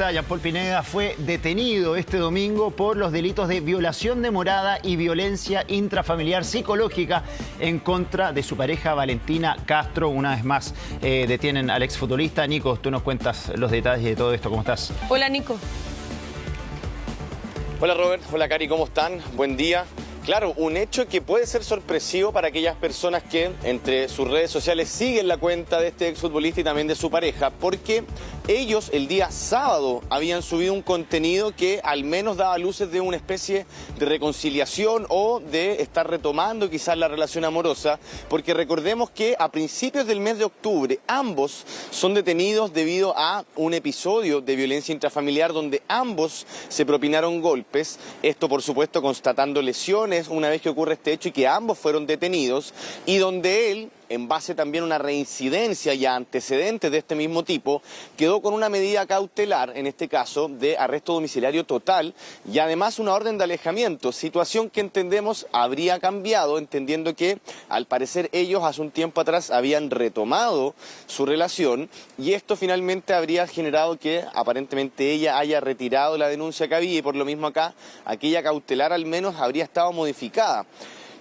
futbolista Jean Paul Pineda fue detenido este domingo por los delitos de violación de morada y violencia intrafamiliar psicológica en contra de su pareja Valentina Castro. Una vez más detienen al exfutbolista. Nico, tú nos cuentas los detalles de todo esto. ¿Cómo estás? Hola, Nico. Hola, Robert. Hola, Cari. ¿Cómo están? Buen día. Claro, un hecho que puede ser sorpresivo para aquellas personas que entre sus redes sociales siguen la cuenta de este exfutbolista y también de su pareja, porque ellos el día sábado habían subido un contenido que al menos daba luces de una especie de reconciliación o de estar retomando quizás la relación amorosa, porque recordemos que a principios del mes de octubre ambos son detenidos debido a un episodio de violencia intrafamiliar donde ambos se propinaron golpes, esto por supuesto constatando lesiones una vez que ocurre este hecho y que ambos fueron detenidos, y donde él, en base también a una reincidencia y a antecedentes de este mismo tipo, quedó con una medida cautelar, en este caso de arresto domiciliario total y además una orden de alejamiento, situación que entendemos habría cambiado, entendiendo que al parecer ellos hace un tiempo atrás habían retomado su relación y esto finalmente habría generado que aparentemente ella haya retirado la denuncia que había y por lo mismo acá aquella cautelar al menos habría estado modificada.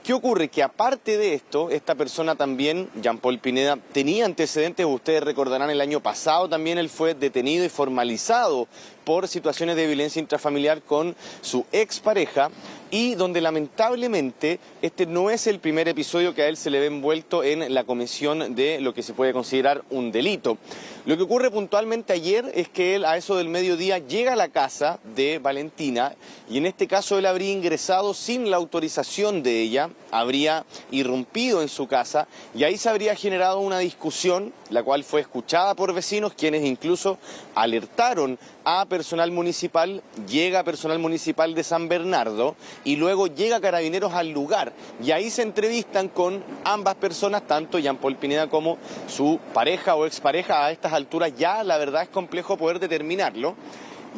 ¿Qué ocurre? Que aparte de esto, esta persona también, Jean Paul Pineda, tenía antecedentes, ustedes recordarán el año pasado también él fue detenido y formalizado por situaciones de violencia intrafamiliar con su expareja y donde lamentablemente este no es el primer episodio que a él se le ve envuelto en la comisión de lo que se puede considerar un delito. Lo que ocurre puntualmente ayer es que él a eso del mediodía llega a la casa de Valentina y en este caso él habría ingresado sin la autorización de ella, habría irrumpido en su casa y ahí se habría generado una discusión, la cual fue escuchada por vecinos, quienes incluso alertaron a personal municipal, llega personal municipal de San Bernardo y luego llega Carabineros al lugar y ahí se entrevistan con ambas personas, tanto Jean Paul Pineda como su pareja o expareja. A estas alturas ya la verdad es complejo poder determinarlo.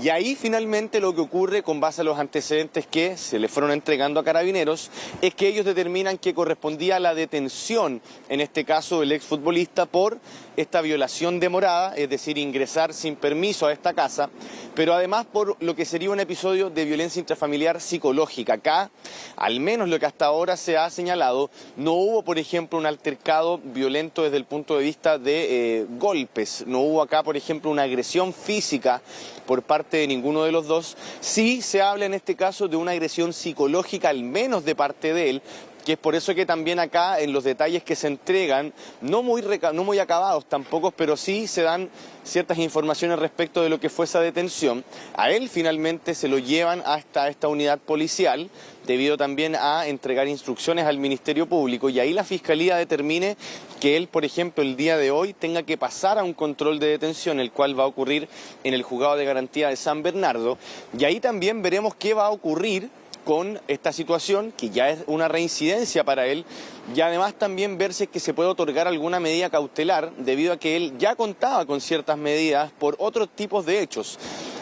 Y ahí finalmente lo que ocurre con base a los antecedentes que se le fueron entregando a Carabineros es que ellos determinan que correspondía a la detención, en este caso del exfutbolista, por esta violación de morada, es decir, ingresar sin permiso a esta casa, pero además por lo que sería un episodio de violencia intrafamiliar psicológica. Acá, al menos lo que hasta ahora se ha señalado, no hubo, por ejemplo, un altercado violento desde el punto de vista de golpes, no hubo acá, por ejemplo, una agresión física por parte de ninguno de los dos. Sí se habla en este caso de una agresión psicológica, al menos de parte de él, que es por eso que también acá en los detalles que se entregan, no muy acabados tampoco, pero sí se dan ciertas informaciones respecto de lo que fue esa detención. A él finalmente se lo llevan hasta esta unidad policial, debido también a entregar instrucciones al Ministerio Público, y ahí la Fiscalía determine que él, por ejemplo, el día de hoy tenga que pasar a un control de detención, el cual va a ocurrir en el Juzgado de Garantía de San Bernardo, y ahí también veremos qué va a ocurrir con esta situación, que ya es una reincidencia para él, y además también ver si es que se puede otorgar alguna medida cautelar, debido a que él ya contaba con ciertas medidas por otros tipos de hechos.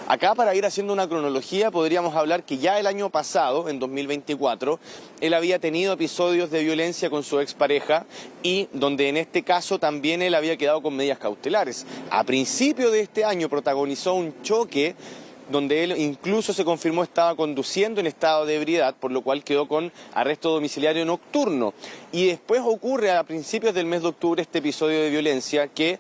Acá, para ir haciendo una cronología, podríamos hablar que ya el año pasado, en 2024, él había tenido episodios de violencia con su expareja y donde en este caso también él había quedado con medidas cautelares. A principio de este año protagonizó un choque donde él incluso se confirmó estaba conduciendo en estado de ebriedad, por lo cual quedó con arresto domiciliario nocturno. Y después ocurre a principios del mes de octubre este episodio de violencia que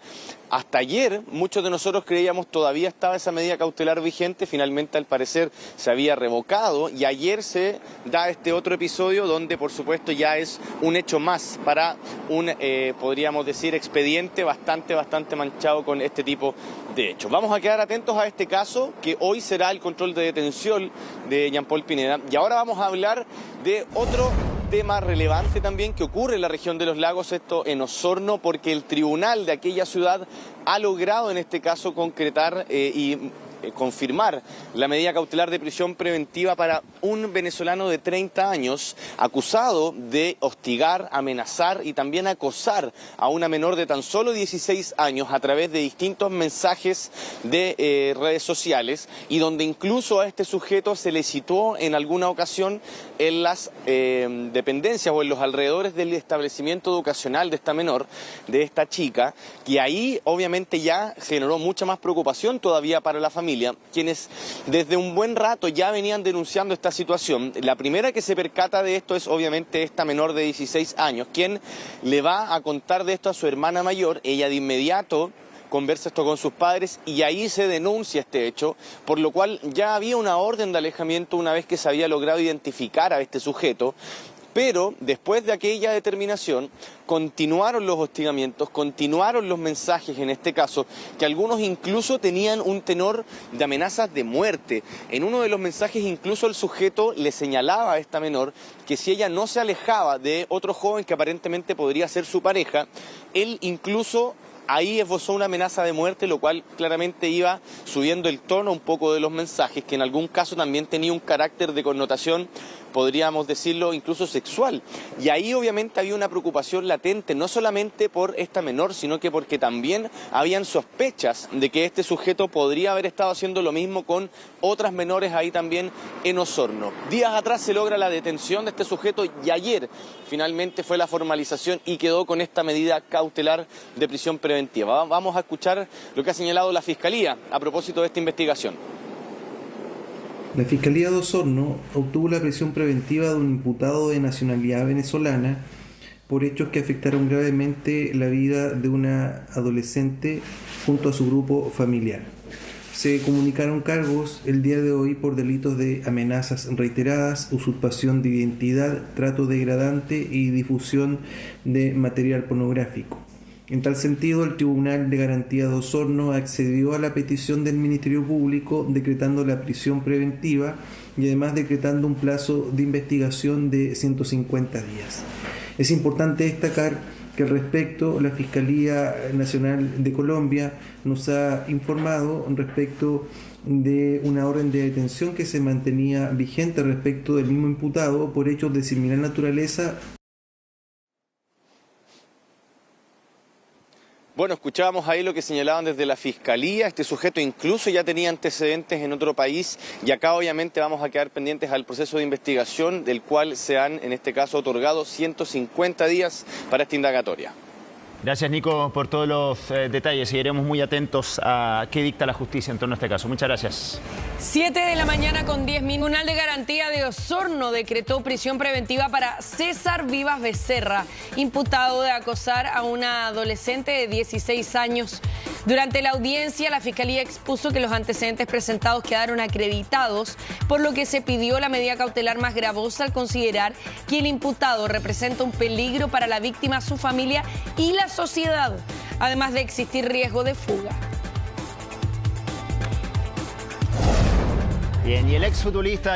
hasta ayer muchos de nosotros creíamos todavía estaba esa medida cautelar vigente, finalmente al parecer se había revocado y ayer se da este otro episodio donde por supuesto ya es un hecho más para un, podríamos decir, expediente bastante manchado con este tipo de hechos. Vamos a quedar atentos a este caso, que hoy será el control de detención de Jean Paul Pineda, y ahora vamos a hablar de otro tema relevante también que ocurre en la región de los lagos, esto en Osorno, porque el tribunal de aquella ciudad ha logrado en este caso concretar y confirmar la medida cautelar de prisión preventiva para un venezolano de 30 años acusado de hostigar, amenazar y también acosar a una menor de tan solo 16 años a través de distintos mensajes de redes sociales, y donde incluso a este sujeto se le citó en alguna ocasión en las dependencias o en los alrededores del establecimiento educacional de esta menor, de esta chica, que ahí obviamente obviamente ya generó mucha más preocupación todavía para la familia, quienes desde un buen rato ya venían denunciando esta situación. La primera que se percata de esto es obviamente esta menor de 16 años, quien le va a contar de esto a su hermana mayor. Ella de inmediato conversa esto con sus padres y ahí se denuncia este hecho, por lo cual ya había una orden de alejamiento una vez que se había logrado identificar a este sujeto. Pero después de aquella determinación continuaron los hostigamientos, continuaron los mensajes en este caso, que algunos incluso tenían un tenor de amenazas de muerte. En uno de los mensajes incluso el sujeto le señalaba a esta menor que si ella no se alejaba de otro joven que aparentemente podría ser su pareja, él incluso ahí esbozó una amenaza de muerte, lo cual claramente iba subiendo el tono un poco de los mensajes, que en algún caso también tenía un carácter de connotación, podríamos decirlo, incluso sexual. Y ahí obviamente había una preocupación latente, no solamente por esta menor, sino que porque también habían sospechas de que este sujeto podría haber estado haciendo lo mismo con otras menores ahí también en Osorno. Días atrás se logra la detención de este sujeto y ayer finalmente fue la formalización y quedó con esta medida cautelar de prisión preventiva. Vamos a escuchar lo que ha señalado la Fiscalía a propósito de esta investigación. La Fiscalía de Osorno obtuvo la prisión preventiva de un imputado de nacionalidad venezolana por hechos que afectaron gravemente la vida de una adolescente junto a su grupo familiar. Se comunicaron cargos el día de hoy por delitos de amenazas reiteradas, usurpación de identidad, trato degradante y difusión de material pornográfico. En tal sentido, el Tribunal de Garantía de Osorno accedió a la petición del Ministerio Público decretando la prisión preventiva y además decretando un plazo de investigación de 150 días. Es importante destacar que al respecto la Fiscalía Nacional de Colombia nos ha informado respecto de una orden de detención que se mantenía vigente respecto del mismo imputado por hechos de similar naturaleza. Bueno, escuchábamos ahí lo que señalaban desde la Fiscalía. Este sujeto incluso ya tenía antecedentes en otro país y acá obviamente vamos a quedar pendientes al proceso de investigación del cual se han, en este caso, otorgado 150 días para esta indagatoria. Gracias, Nico, por todos los detalles. Seguiremos muy atentos a qué dicta la justicia en torno a este caso. Muchas gracias. 7:10 a.m. Tribunal de Garantía de Osorno decretó prisión preventiva para César Vivas Becerra, imputado de acosar a una adolescente de 16 años. Durante la audiencia, la Fiscalía expuso que los antecedentes presentados quedaron acreditados, por lo que se pidió la medida cautelar más gravosa al considerar que el imputado representa un peligro para la víctima, su familia y la sociedad, además de existir riesgo de fuga. Bien, y el exfutbolista